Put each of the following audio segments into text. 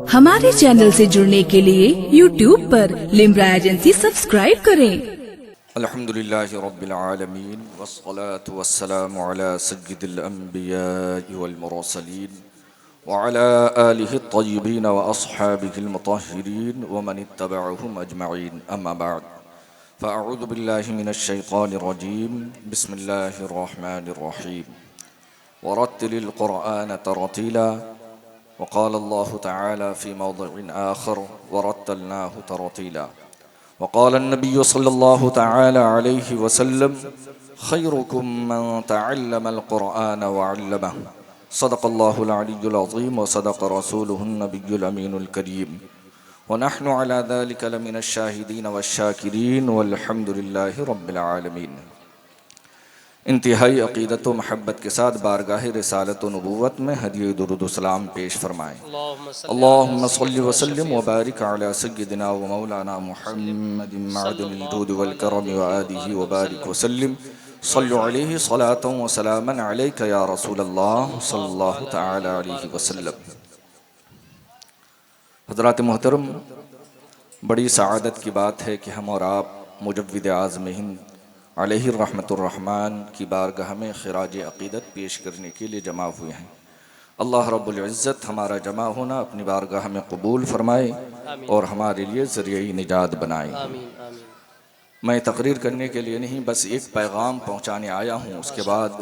हमारे चैनल से जुड़ने के लिए YouTube पर लिम्रा एजेंसी सब्सक्राइब करें। अल्हम्दुलिल्लाहि रब्बिल आलमीन वस्सलातु वस्सलामु अला सय्यिदिल अंबिया वल मुरसलीन व अला आलिहि त्तय्यिबीन व अस्हाबिहिल मुतahहिरीन व मन इत्तबअहुम अजमईन अम्मा बअद फ़अऊज़ु बिल्लाहि मिनश शैतानिर रजीम बिस्मिल्लाहिर रहमानिर रहीम वरत्तिलिल क़ुरआन तरतीला वक़ाल अल्लाहु तआला फ़ी मौज़िइन आख़र वरत्तलनाहु तरतीला वक़ाल अन्नबिय्यु सल्लल्लाहु तआला अलैहि वसल्लम खैरुकुम मन तअल्लमल क़ुरआन व अल्लमह सदक़ल्लाहुल अलिय्युल अज़ीम व सदक़ रसूलुहुन नबिय्युल अमीनुल करीम व नहनु अला ज़ालिका लमिनश शाहिदीन वश्शाकिरीन वल्हम्दुलिल्लाहि रब्बिल आलमीन। इंतहाई अक़ीदत व महब्बत के साथ बारगाह रिसालत व नबुव्वत में हदिये दुरूद व सलाम पेश फरमाएँ। अल्लाहुम्मा सल्लि व सल्लिम व बारिक अला सय्यिदिना व मौलाना मुहम्मदिन मअदनिल जूद वल करम व आलिहि व बारिक व सल्लिम सल्लु अलैहि सलातन व सलामन अलैका या रसूलल्लाह सल्लल्लाहु तआला अलैहि वसल्लम। हज़रात मोहतरम, बड़ी सआदत की बात है कि हम और आप मुजव्विद आज़म हिंद अलैहि रहमतुर रहमान की बारगाह में खिराज अक़ीदत पेश करने के लिए जमा हुए हैं। अल्लाह रब्बुल इज़्ज़त हमारा जमा होना अपनी बारगाह में कबूल फरमाए और हमारे लिए ज़रिए निजात बनाए। मैं तकरीर करने के लिए नहीं, बस एक पैगाम पहुँचाने आया हूँ। उसके बाद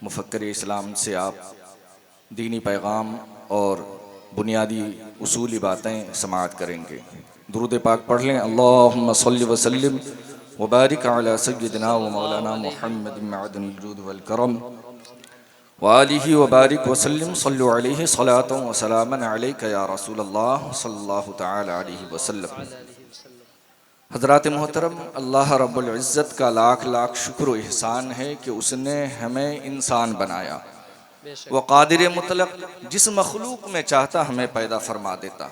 मुफ़क्किर इस्लाम से आप दीनी पैगाम और बुनियादी उसूली बातें समाअत करेंगे। दुरूद पाक पढ़ लें। अल्लाहुम्मा सल्लि व सल्लिम व बारिक अला सय्यिदिना व मौलाना मुहम्मदिन मअदनिल जूद वल करम व आलिहि व बारिक व सल्लिम सल्लु अलैहि सलातन व सलामन अलैका या रसूलल्लाह सल्लल्लाहु तआला अलैहि वसल्लम। हज़रात मोहतरम, अल्लाह रब्बुल इज़्ज़त का लाख लाख शुक्र व एहसान है कि उसने हमें इंसान बनाया। वो कादिर मुतलक जिस मखलूक में चाहता हमें पैदा फरमा देता,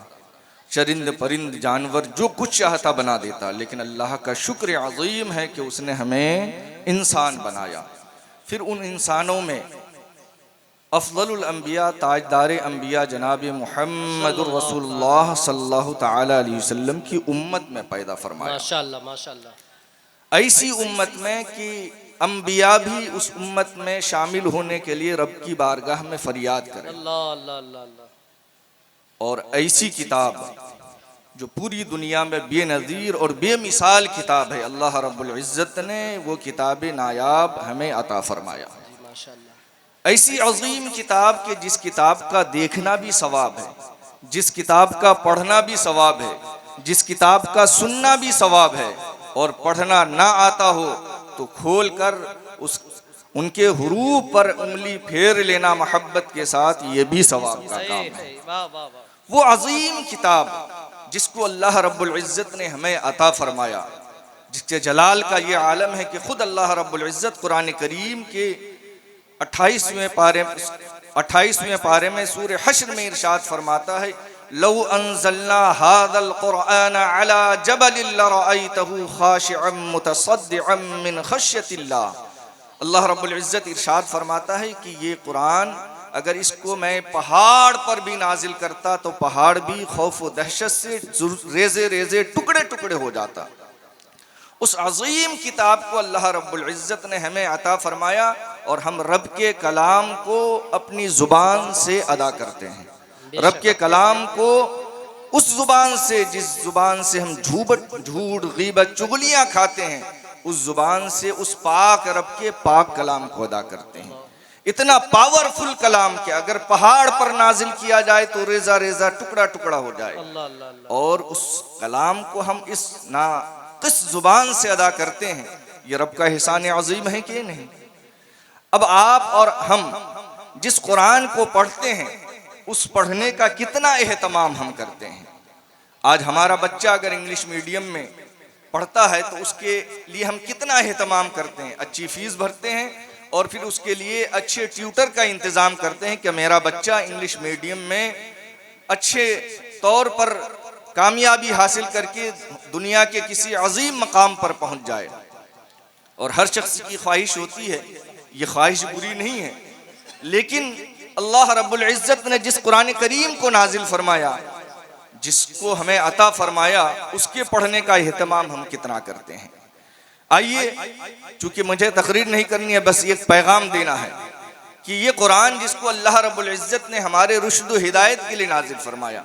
चरिंद परिंद जानवर जो कुछ चाहता बना देता। लेकिन अल्लाह का शुक्र अज़ीम है कि उसने हमें इंसान बनाया। फिर उन इंसानों में अफ़ज़लुल अंबिया ताजदार अंबिया जनाब मुहम्मदुर रसूलुल्लाह सल्लल्लाहु तआला अलैहि वसल्लम की उम्मत में पैदा फरमाया। माशाअल्लाह माशाअल्लाह। ऐसी उम्मत में कि अंबिया भी उस उम्मत में शामिल होने के लिए रब की बारगाह में फरियाद करें। अल्लाह अल्लाह अल्लाह अल्लाह। और ऐसी किताब जो पूरी दुनिया में बेनज़ीर और बेमिसाल किताब है, अल्लाह रब्बुल इज़्ज़त ने वो किताब नायाब हमें अता फरमाया। माशाअल्लाह। ऐसी अज़ीम किताब के जिस किताब का देखना भी सवाब है, जिस किताब का पढ़ना भी सवाब है, जिस किताब का सुनना भी सवाब है, और पढ़ना ना आता हो तो खोल कर उनके हुरूफ पर उंगली फेर लेना मोहब्बत के साथ, ये भी सवाब का काम है। वो अजीम किताब जिसको अल्लाह रब्बुल इज़्ज़त ने हमें अता फरमाया, जिसके जलाल का ये आलम है कि खुद अल्लाह रब्बुल इज़्ज़त कुरान करीम के 28वें पारे में सूरह हश्र में इरशाद फरमाता है, लौ अंज़लना हाज़ल क़ुरआन अला जबलिन लरअयतहु खाशिअम मुतसद्दिअम मिन खश्यतिल्लाह। अल्लाह रब्बुल इज़्ज़त इरशाद फरमाता है कि ये कुरान अगर इसको मैं पहाड़ पर भी नाजिल करता तो पहाड़ भी खौफ व दहशत से रेज़े रेज़े टुकड़े टुकड़े हो जाता। उस अज़ीम किताब को अल्लाह रब्बुल इज़्ज़त ने हमें अता फरमाया और हम रब के कलाम को अपनी ज़ुबान से अदा करते हैं। रब के कलाम को उस ज़ुबान से जिस ज़ुबान से हम झूठ गीबत चुगलियाँ खाते हैं, उस ज़ुबान से उस पाक रब के पाक कलाम को अदा करते हैं। इतना पावरफुल कलाम कि अगर पहाड़ पर नाजिल किया जाए तो रेज़ा रेज़ा टुकड़ा टुकड़ा हो जाए। और उस कलाम को हम इस नाक़िस ज़ुबान से अदा करते हैं। ये रब का एहसान अज़ीम है कि नहीं? अब आप और हम जिस कुरान को पढ़ते हैं, उस पढ़ने का कितना एहतमाम हम करते हैं। आज हमारा बच्चा अगर इंग्लिश मीडियम में पढ़ता है तो उसके लिए हम कितना एहतमाम करते हैं, अच्छी फ़ीस भरते हैं और फिर उसके लिए अच्छे ट्यूटर का इंतज़ाम करते हैं कि मेरा बच्चा इंग्लिश मीडियम में अच्छे तौर पर कामयाबी हासिल करके दुनिया के किसी अजीम मकाम पर पहुंच जाए। और हर शख्स की ख्वाहिश होती है, ये ख्वाहिश बुरी नहीं है, लेकिन अल्लाह रब्बुल इज़्ज़त ने जिस कुरान करीम को नाजिल फरमाया, जिसको हमें अता फरमाया, उसके पढ़ने का एहतमाम हम कितना करते हैं। आइए, चूंकि मुझे तकरीर नहीं करनी है, बस एक पैगाम देना है कि ये कुरान जिसको अल्लाह रब्बुल इज़्ज़त ने हमारे रुश्द व हिदायत के लिए नाजिल फरमाया,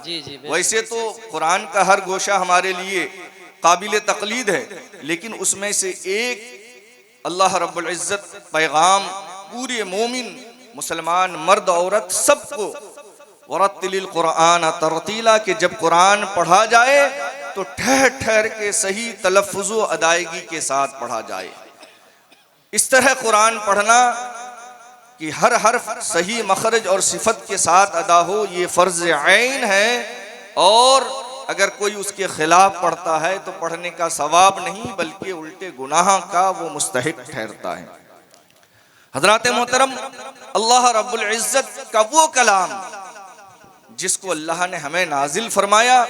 वैसे तो कुरान का हर गोशा हमारे लिए काबिल तकलीद है, लेकिन उसमें से एक अल्लाह रब्बुल इज़्ज़त पैगाम पूरे मोमिन मुसलमान मर्द औरत सबको, वरत्तिलिल कुरान तरतीला, के जब कुरान पढ़ा जाए तो ठहर ठहर के सही तलफ़्फ़ुज़ व अदायगी के साथ पढ़ा जाए। इस तरह कुरान पढ़ना कि हर हर्फ सही मखरज और सिफत के साथ अदा हो, ये फ़र्ज़ ऐन है। और अगर कोई उसके खिलाफ पढ़ता है तो पढ़ने का सवाब नहीं, बल्कि उल्टे गुनाह का वो मुस्तहिक ठहरता है। हज़रात मोहतरम, अल्लाह रब्बुल इज़्ज़त का वो कलाम जिसको अल्लाह ने हमें नाजिल फरमाया,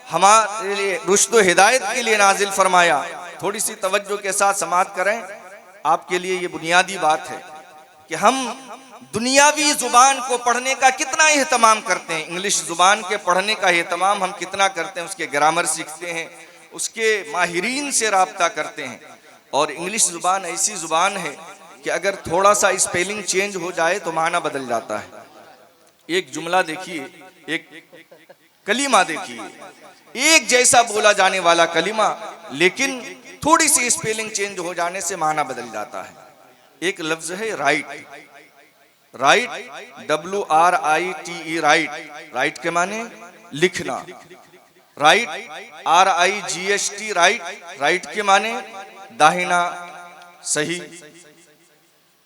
हमारे लिए रुश्द व हिदायत के लिए नाजिल फरमाया। थोड़ी सी तवज्जो के साथ समाअत करें। आपके लिए ये बुनियादी बात है कि हम दुनियावी ज़ुबान को पढ़ने का कितना एहतमाम करते हैं। इंग्लिश ज़ुबान के पढ़ने का एहतमाम हम कितना करते हैं। उसके ग्रामर सीखते हैं, उसके माहिरीन से राब्ता करते हैं। और इंग्लिश ज़ुबान ऐसी ज़ुबान है कि अगर थोड़ा सा स्पेलिंग चेंज हो जाए तो माना बदल जाता है। एक जुमला देखिए, एक कलीमा देखिए, एक जैसा बोला जाने वाला कलीमा, लेकिन थोड़ी सी स्पेलिंग चेंज हो जाने से माना बदल जाता है। एक लफ्ज है right, right WRITE, right, right के माने लिखना। राइट RIGHT, राइट, राइट के माने दाहिना, सही।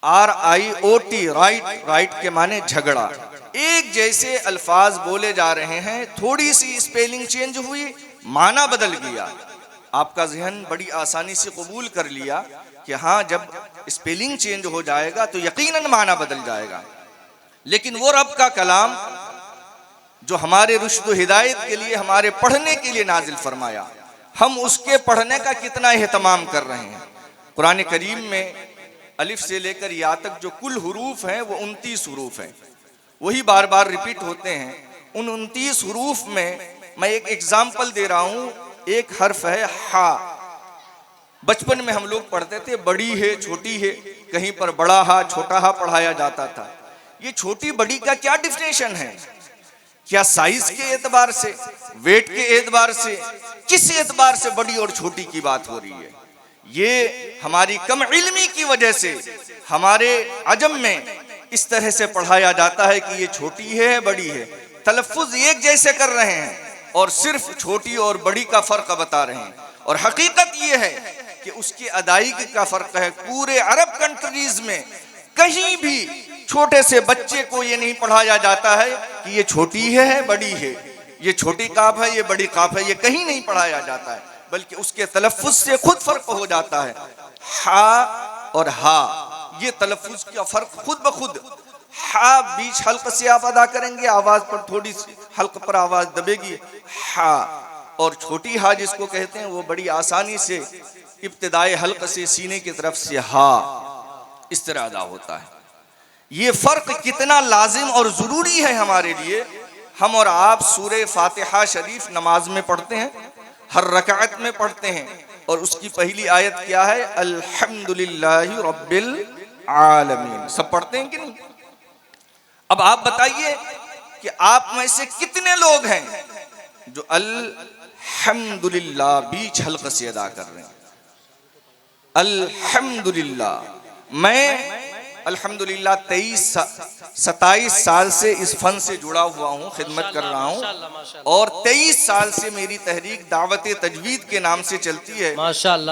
RIOT, राइट, राइट के माने झगड़ा। एक जैसे अल्फाज बोले जा रहे हैं, थोड़ी सी स्पेलिंग चेंज हुई, माना बदल गया। आपका ज़हन बड़ी आसानी से कबूल कर लिया कि हाँ, जब स्पेलिंग चेंज हो जाएगा तो यकीनन माना बदल जाएगा। लेकिन वो रब का कलाम जो हमारे रुश्द व हिदायत के लिए, हमारे पढ़ने के लिए नाजिल फरमाया, हम उसके पढ़ने का कितना एहतमाम कर रहे हैं। कुरान करीम में अलिफ से लेकर या तक जो कुल हुरूफ हैं वो 29 हुरूफ हैं, वही बार बार रिपीट होते हैं। उन 29 हुरूफ में मैं एक एग्जाम्पल दे रहा हूँ। एक हर्फ है हा। बचपन में हम लोग पढ़ते थे बड़ी है, छोटी है, कहीं पर बड़ा हा, छोटा हा पढ़ाया जाता था। ये छोटी बड़ी का क्या डिफिनेशन है? क्या साइज के एतबार से, वेट के एतबार से, किस एतबार से बड़ी और छोटी की बात हो रही है? ये हमारी कम इल्मी की वजह से हमारे अजम में इस तरह से पढ़ाया जाता है कि ये छोटी है, बड़ी है। तलफ़्फ़ुज़ एक जैसे कर रहे हैं और सिर्फ छोटी और बड़ी का फ़र्क बता रहे हैं। और हकीकत ये है कि उसकी अदायगी का फ़र्क है। पूरे अरब कंट्रीज़ में कहीं भी छोटे से बच्चे को ये नहीं पढ़ाया जाता है कि ये छोटी है, बड़ी है, ये छोटी काफ है, ये बड़ी काफ है। ये कहीं नहीं पढ़ाया जाता है, बल्कि उसके तलफ़्फ़ुज़ से खुद फ़र्क हो जाता है। हा और हा, ये तलफ़्फ़ुज़ का फ़र्क खुद ब खुद। हा बीच हल्क से आप अदा करेंगे, आवाज़ पर थोड़ी सी हल्क पर आवाज़ दबेगी, हा। और छोटी हा जिसको कहते हैं वो बड़ी आसानी से इब्तिदाई हल्क से सीने की तरफ से हा इस तरह अदा होता है। ये फ़र्क कितना लाजिम और ज़रूरी है हमारे लिए। हम और आप सूरे फातिहा शरीफ नमाज में पढ़ते हैं, हर रकात में पढ़ते हैं, और उसकी पहली आयत क्या है? अल्हम्दुलिल्लाहि रब्बिल आलमीन। सब पढ़ते हैं कि नहीं? अब आप बताइए कि आप में से कितने लोग हैं जो अल्हम्दुलिल्लाह बीच हल्क से अदा कर रहे हैं? अल्हम्दुलिल्लाह। मैं अल्हम्दुलिल्लाह 27 साल से इस फन से जुड़ा हुआ हूँ, खिदमत कर रहा हूँ, और 23 साल से मेरी तहरीक दावत तजवीद के नाम से चलती है,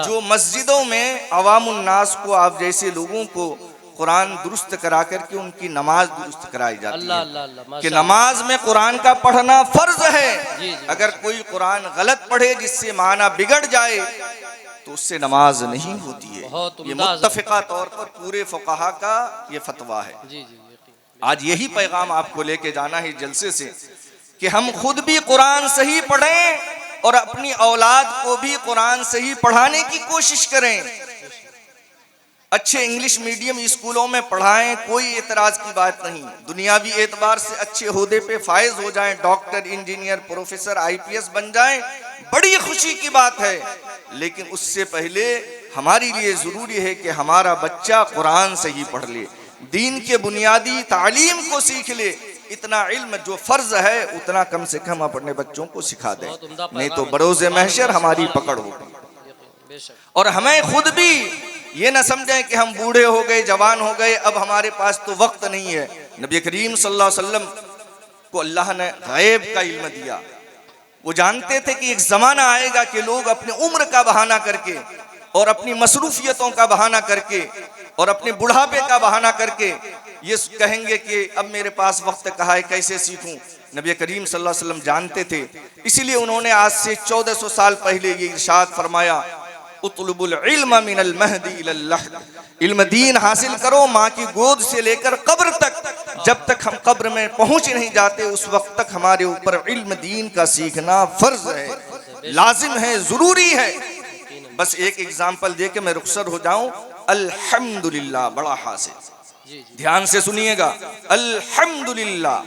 जो मस्जिदों में अवामुन नास को, आप जैसे लोगों को कुरान दुरुस्त करा करके उनकी नमाज दुरुस्त कराई जाती है। कि नमाज में कुरान का पढ़ना फर्ज है। अगर कोई कुरान गलत पढ़े जिससे माना बिगड़ जाए तो उससे नमाज नहीं होती है। ये मुत्तफ़िक़ा तौर पर पूरे फ़ुक़हा का ये फतवा है। आज यही पैगाम आपको लेके जाना है जलसे से कि हम खुद भी कुरान सही पढ़ें और अपनी औलाद को भी कुरान सही पढ़ाने की कोशिश करें। अच्छे इंग्लिश मीडियम स्कूलों में पढ़ाएं, कोई एतराज की बात नहीं। दुनियावी एतबार से अच्छे ओहदे पे फायज हो जाएं, डॉक्टर, इंजीनियर, प्रोफेसर, IPS बन जाएं, बड़ी खुशी की बात है। लेकिन उससे पहले हमारे लिए जरूरी है कि हमारा बच्चा कुरान से ही पढ़ ले, दीन के बुनियादी तालीम को सीख ले। इतना इल्म जो फर्ज है उतना कम से कम अपने बच्चों को सिखा दें, नहीं तो बरोज़े महशर हमारी पकड़ होगी। बेशक। और हमें खुद भी ये ना समझें कि हम बूढ़े हो गए, जवान हो गए, अब हमारे पास तो वक्त नहीं है। नबी करीम सल्लल्लाहु अलैहि वसल्लम को अल्लाह ने गैब का इल्म दिया। वो जानते थे कि एक जमाना आएगा कि लोग अपनी उम्र का बहाना करके और अपनी मसरूफियतों का बहाना करके और अपने बुढ़ापे का बहाना करके ये कहेंगे कि अब मेरे पास वक्त कहाँ है, कैसे सीखूं। नबी करीम सल्लल्लाहु अलैहि वसल्लम जानते थे, इसीलिए उन्होंने आज से 1400 साल पहले ये इरशाद फरमाया, उतलुबुल इल्म मिनल महदी इलल लहद, इल्म दीन हासिल करो माँ की गोद से लेकर कब्र तक। जब तक हम कब्र में पहुंच नहीं जाते उस वक्त तक हमारे ऊपर इल्म दीन का सीखना फर्ज है, लाजिम है, जरूरी है। बस एक एग्जाम्पल दे के मैं रुखसर हो जाऊं। अल्हम्दुलिल्लाह, बड़ा हासिल, ध्यान से सुनिएगा। अल्हम्दुलिल्लाह,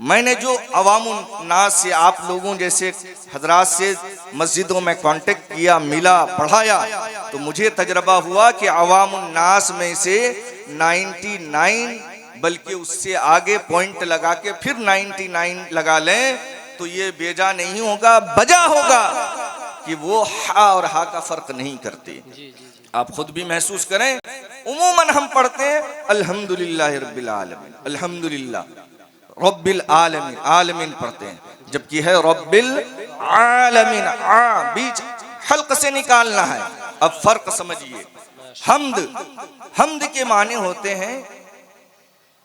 मैंने जो अवामुन नास से, आप लोगों जैसे हजरात से मस्जिदों में कांटेक्ट किया, मिला, पढ़ाया, तो मुझे तजर्बा हुआ कि अवामुन नास में से 99 बल्कि उससे आगे पॉइंट लगा के फिर 99 लगा लें तो ये बेजा नहीं होगा, बजा होगा कि वो हा और हा का फर्क नहीं करते। आप खुद भी महसूस करें। उमूमन हम पढ़ते हैं अल्हम्दुलिल्लाह रब्बिल आलमीन, अल्हम्दुलिल्लाह रब्बिल आलमीन, आलमीन पढ़ते हैं, जबकि है रब्बिल आलमीन, आ बीच हल्क से निकालना है। अब फर्क समझिए। हम्द, हम्द के माने होते हैं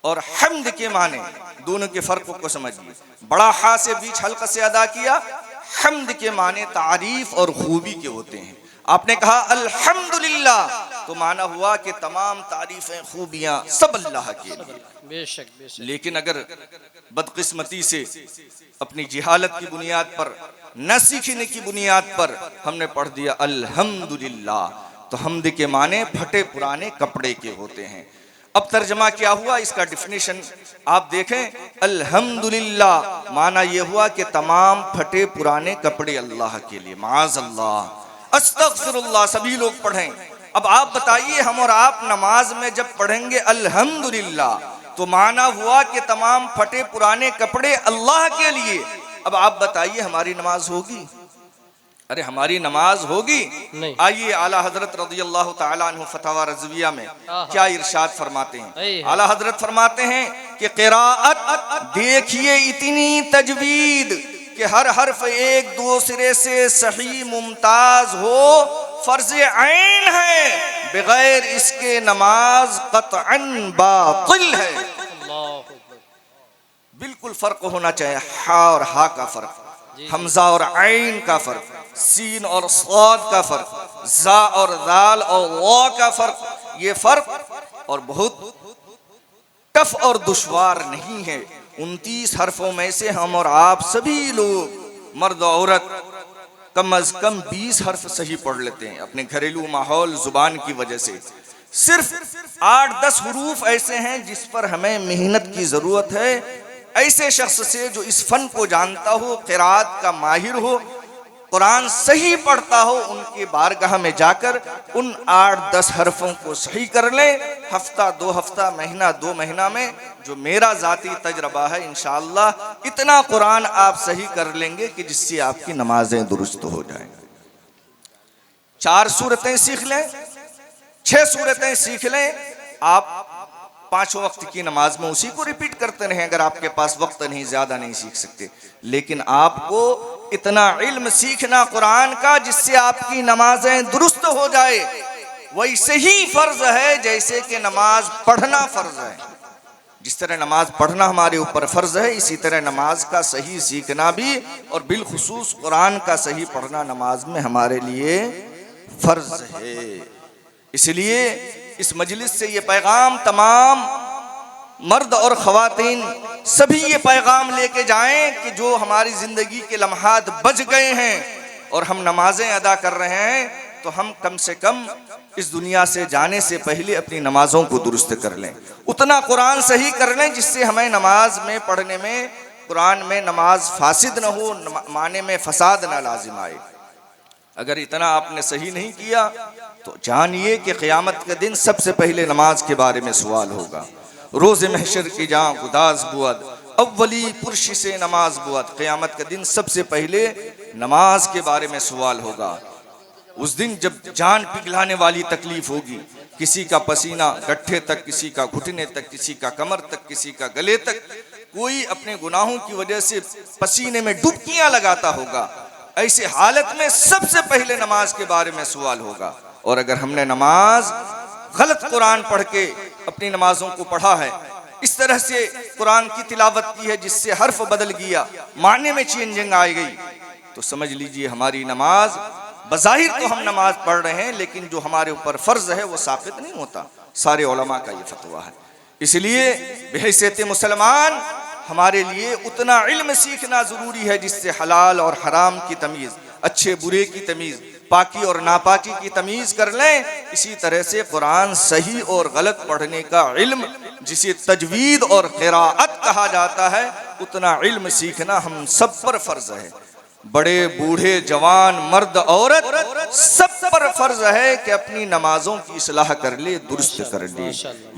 और हम्द के माने, दोनों के फर्क को समझिए। बड़ा हा से बीच हल्क से अदा किया। हम्द के माने तारीफ और खूबी के होते हैं। आपने कहा अल्हम्दुलिल्लाह तो माना हुआ कि तमाम तारीफें, खूबियां सब अल्लाह के लिए। बेशक बेशक। लेकिन अगर बदकिस्मती से अपनी जिहालत की बुनियाद पर, न सीखने की बुनियाद पर हमने पढ़ दिया अल्हम्दुलिल्लाह, तो हम्द के माने फटे पुराने कपड़े के होते हैं। अब तर्जमा क्या हुआ, इसका डिफिनेशन आप देखें। अल्हम्दुलिल्लाह माना यह हुआ कि तमाम फटे पुराने कपड़े अल्लाह के लिए, माज़अल्लाह, अस्तगफिरुल्लाह, सभी लोग पढ़ें। अब आप बताइए, हम और आप नमाज में जब पढ़ेंगे अल्हम्दुलिल्लाह तो माना हुआ कि तमाम फटे पुराने कपड़े अल्लाह के लिए। अब आप बताइए हमारी नमाज होगी? अरे हमारी नमाज होगी नहीं। आइए आला हजरत रज़ियल्लाहु ताला अन्हु फतवा रज़विया में क्या इरशाद फरमाते हैं। आला हजरत फरमाते हैं कि क़िराअत देखिए इतनी तजवीद कि हर हर्फ एक दूसरे से सही मुमताज हो, फर्ज ऐन है, बगैर इसके नमाज कतअन बातिल है। बिल्कुल फर्क होना चाहिए, हा और हा का फर्क, हमजा और ऐन का फर्क, सीन और साद का फर्क, जा और दाल और वा का फर्क। ये फर्क और बहुत टफ और दुश्वार नहीं है। 29 हर्फों में से हम और आप सभी लोग, मर्द औरत, कम अज कम 20 हर्फ सही पढ़ लेते हैं अपने घरेलू माहौल, जुबान की वजह से। सिर्फ 8-10 हुरूफ ऐसे हैं जिस पर हमें मेहनत की जरूरत है। ऐसे शख्स से जो इस फन को जानता हो, क़िराअत का माहिर हो, कुरान सही पढ़ता हो, उनके बारगाह में जाकर उन 8-10 हरफों को सही कर ले। हफ्ता 2 हफ्ता, महीना 2 महीना में, जो मेरा जाती तजर्बा है, इंशाअल्लाह इतना कुरान आप सही कर लेंगे कि जिससे आपकी नमाजें दुरुस्त हो जाएं। 4 सूरतें सीख लें, 6 सूरतें सीख लें, आप 5 वक्त की नमाज में उसी को रिपीट करते रहें। अगर आपके पास वक्त नहीं, ज्यादा नहीं सीख सकते, लेकिन आपको इतना इल्म सीखना कुरान का जिससे आपकी नमाजें दुरुस्त हो जाए। वैसे ही फर्ज है जैसे कि नमाज पढ़ना फर्ज है। जिस तरह नमाज पढ़ना हमारे ऊपर फर्ज है, इसी तरह नमाज का सही सीखना भी, और बिलखुसूस कुरान का सही पढ़ना नमाज में हमारे लिए फर्ज है। इसलिए इस मजलिस से ये पैगाम तमाम मर्द और ख़वातीन सभी ये पैगाम लेके जाएं कि जो हमारी ज़िंदगी के लम्हात बच गए हैं और हम नमाजें अदा कर रहे हैं, तो हम कम से कम इस दुनिया से जाने से पहले अपनी नमाजों को दुरुस्त कर लें, उतना कुरान सही कर लें जिससे हमें नमाज में पढ़ने में, कुरान में नमाज फासिद न हो, माने में फसाद न लाजिम आए। अगर इतना आपने सही नहीं किया तो जानिए कि क़यामत के दिन सबसे पहले नमाज के बारे में सवाल होगा। रोज़ महशर की जहाँ गुदाज बुअद अव्वली पुरशी से नमाज बुअद, क़यामत के दिन सबसे पहले नमाज के बारे में सवाल होगा। उस दिन जब जान पिघलाने वाली तकलीफ होगी, किसी का पसीना गट्ठे तक, किसी का घुटने तक, किसी का कमर तक, किसी का गले तक, कोई अपने गुनाहों की वजह से पसीने में डुबकियां लगाता होगा। ऐसे हालत में सबसे पहले नमाज के बारे में सवाल होगा। और अगर हमने नमाज गलत कुरान पढ़ के अपनी नमाजों को पढ़ा है, इस तरह से कुरान की तिलावत की है जिससे हर्फ बदल गया, माने में चेंजिंग आ गई, तो समझ लीजिए हमारी नमाज, बज़ाहिर तो हम नमाज पढ़ रहे हैं लेकिन जो हमारे ऊपर फ़र्ज है वो साबित नहीं होता। सारे उलमा का ये फतवा है। इसलिए बहैसियत मुसलमान हमारे लिए उतना इल्म सीखना ज़रूरी है जिससे हलाल और हराम की तमीज़, अच्छे बुरे की तमीज़, पाकी और नापाकी की तमीज़ कर लें। इसी तरह से कुरान सही और गलत पढ़ने का इल्म, जिसे तजवीद और क़िराअत कहा जाता है, उतना इल्म सीखना हम सब पर फ़र्ज है। बड़े बूढ़े जवान मर्द औरत सब पर फ़र्ज है कि अपनी नमाजों की इस्लाह कर ले, दुरुस्त कर ले।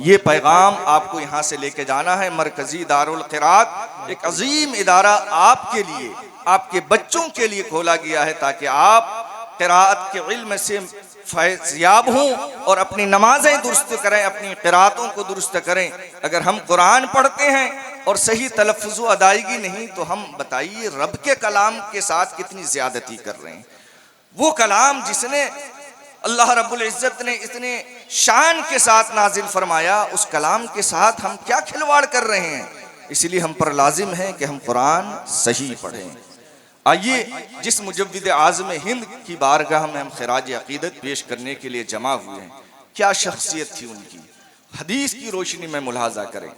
ये पैगाम आपको यहाँ से लेके जाना है। मरकज़ी दारुल क़िराअत एक अजीम इदारा आपके लिए, आपके बच्चों के लिए खोला गया है ताकि आप क़िराअत के इल्म से फैज़याब हों और अपनी नमाजें दुरुस्त करें, अपनी क़िराअतों को दुरुस्त करें। अगर हम कुरान पढ़ते हैं और सही तलफ़्फ़ुज़ अदायगी नहीं, तो हम बताइए रब के कलाम के साथ कितनी ज़्यादती कर रहे हैं। वो कलाम जिसने अल्लाह रब्बुल इज़्ज़त ने इतने शान के साथ नाजिल फरमाया, उस कलाम के साथ हम क्या खिलवाड़ कर रहे हैं। इसलिए हम पर लाजिम है कि हम कुरान सही पढ़ें। आइए, जिस मुजव्विद आज़म हिंद की बारगाह में हम खिराज अक़ीदत पेश करने के लिए जमा हुए हैं, क्या शख्सियत थी उनकी, हदीस की रोशनी में मुलाहाजा करें।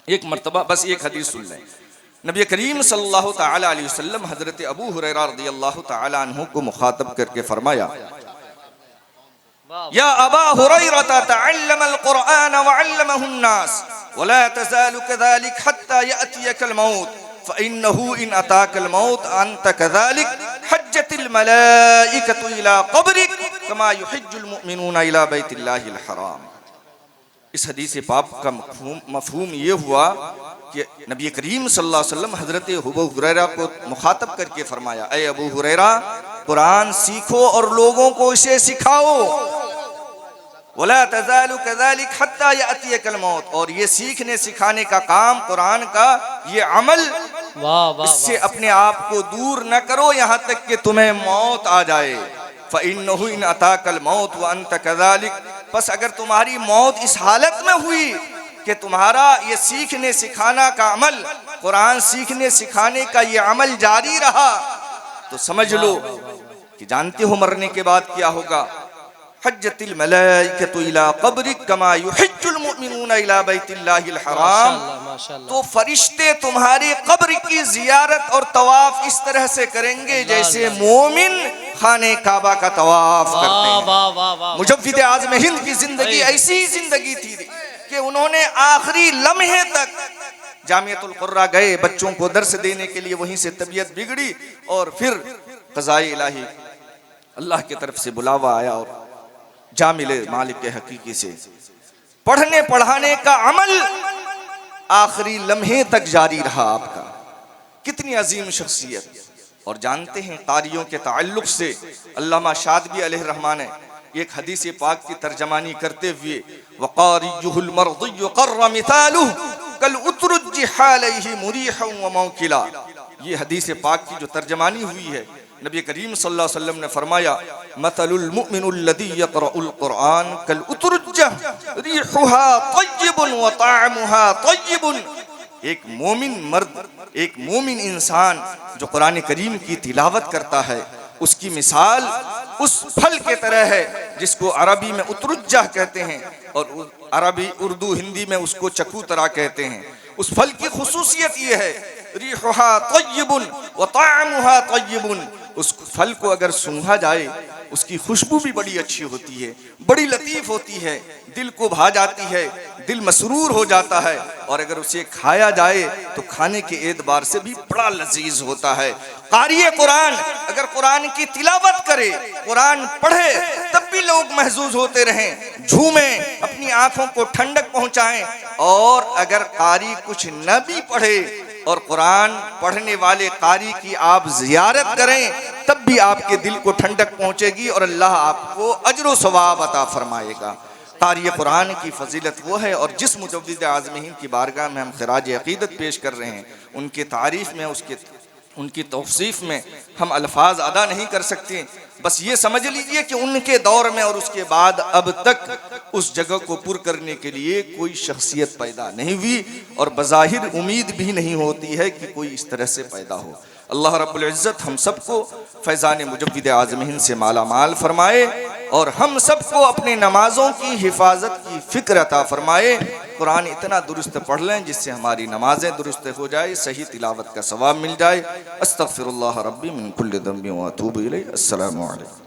एक मरतबा बस एक हदीस सुन लें। नबी करीम सल्लल्लाहु तआला अलैहि वसल्लम हज़रत अबू हुरैरा रज़ियल्लाहु तआला अन्हु को मुखातब करके फरमाया, या अबा हुरैरा तअल्लमल कुरआन व अल्लमहुन नास व ला तज़ालु कज़ालिक हत्ता यअतियकल मौत फ़इन्नहु इन अताकल मौत अंत कज़ालिक हज्जतिल मलाइकतु इला क़ब्रिक कमा युहज्जुल मुमिनूना इला बैतिल्लाहिल हराम। इस हदीस पाक का मफ़हूम ये हुआ कि नबी करीम सल्लल्लाहु अलैहि वसल्लम हज़रत अबू हुरैरा को मुखातब करके फरमाया, ऐ अबू हुरैरा, कुरान सीखो और लोगों को इसे सिखाओ। वला तज़ालु कज़ालिक हत्ता यअतियकल मौत, और ये सीखने सिखाने का काम, कुरान का ये अमल, इससे अपने आप को दूर न करो यहाँ तक कि तुम्हें मौत आ जाए। फ़इन्नहु इन अताकल मौत व अंत कज़ालिक, बस अगर तुम्हारी मौत इस हालत में हुई कि तुम्हारा ये सीखने सिखाना का अमल, कुरान सीखने सिखाने का ये अमल जारी रहा, तो समझ लो कि जानते हो मरने के बाद क्या होगा। हज्जतिल मलाइकतु इला क़ब्रिक कमा युहज्जुल मुमिनूना इला बैतिल्लाहिल हराम, तो फरिश्ते तुम्हारी कब्र की जियारत और तवाफ इस तरह से करेंगे जैसे मोमिन खाने काबा का तवाफ करते हैं। मुजव्विद आज़म हिंद की जिंदगी ऐसी जिंदगी थी कि उन्होंने आखिरी लम्हे तक जामियतुल कुर्रा गए बच्चों को दर्स देने के लिए, वहीं से तबीयत बिगड़ी और फिर क़ज़ाए इलाही अल्लाह की तरफ से बुलावा आया और जा मिले मालिक के हकीकी से। पढ़ने पढ़ाने का अमल आखिरी लम्हे तक जारी रहा आपका। कितनी अजीम शख्सियत। और जानते हैं कारियों के ताल्लुक से अल्लामा शादिबी अलैहि रहमान ने एक हदीस पाक की तर्जमानी करते हुए, वक़ारियुहुल मर्दिय्यु क़र्र मिसालुहु कल उतरुज्जि हालैहि मुरीहन व मौकिला, ये हदीस पाक की जो तर्जमानी हुई है, नबी करीम सल्लल्लाहु अलैहि वसल्लम ने फरमाया, मसलुल मुमिनुल लज़ी यक़रउल कुरआन कल उतरुज्जा रिहुहा तय्यिबुन व ताअमुहा तय्यिबुन। एक मोमिन मर्द, एक मोमिन इंसान जो कुरान करीम की तिलावत करता है, उसकी मिसाल उस फल के तरह है जिसको अरबी में उतरुज्जा कहते हैं और अरबी उर्दू हिंदी में उसको चकूतरा कहते हैं। उस फल की खुसूसियत ये है, रिहुहा तय्यिबुन व ताअमुहा तय्यिबुन, उस फल को अगर सूंघा जाए, उसकी खुशबू भी बड़ी अच्छी होती है, बड़ी लतीफ़ होती है, दिल को भा जाती है, दिल मसरूर हो जाता है। और अगर उसे खाया जाए तो खाने के एतबार से भी बड़ा लजीज होता है। क़ारिए कुरान अगर कुरान की तिलावत करे, कुरान पढ़े, तब भी लोग महजूज होते रहें, झूमें, अपनी आंखों को ठंडक पहुंचाएं। और अगर क़ारी कुछ न भी पढ़े और कुरान पढ़ने वाले क़ारी की आप ज़ियारत करें, तब भी आपके दिल को ठंडक पहुंचेगी और अल्लाह आपको अज्र व सवाब अता फरमाएगा। क़ारी कुरान की फजीलत वो है। और जिस मुजव्विद आज़मीन की बारगाह में हम खिराज अक़ीदत पेश कर रहे हैं, उनके तारीफ़ में, उनकी तौसीफ़ में हम अल्फाज अदा नहीं कर सकते। बस ये समझ लीजिए कि उनके दौर में और उसके बाद अब तक उस जगह को पुर करने के लिए कोई शख्सियत पैदा नहीं हुई और बज़ाहिर उम्मीद भी नहीं होती है कि कोई इस तरह से पैदा हो। अल्लाह रब्बुल इज़्ज़त हम सबको फैज़ान मुजव्विद आज़मीन से माला माल फरमाए और हम सबको अपने नमाज़ों की हिफाजत की फ़िक्र अता फरमाए। कुरान इतना दुरुस्त पढ़ लें जिससे हमारी नमाजें दुरुस्त हो जाए, सही तिलावत का सवाब मिल जाए। अस्तग़फिरुल्लाह रब्बी मिन कुल्लि ज़ंबिन व अतूबु इलैहि। अस्सलामु अलैकुम।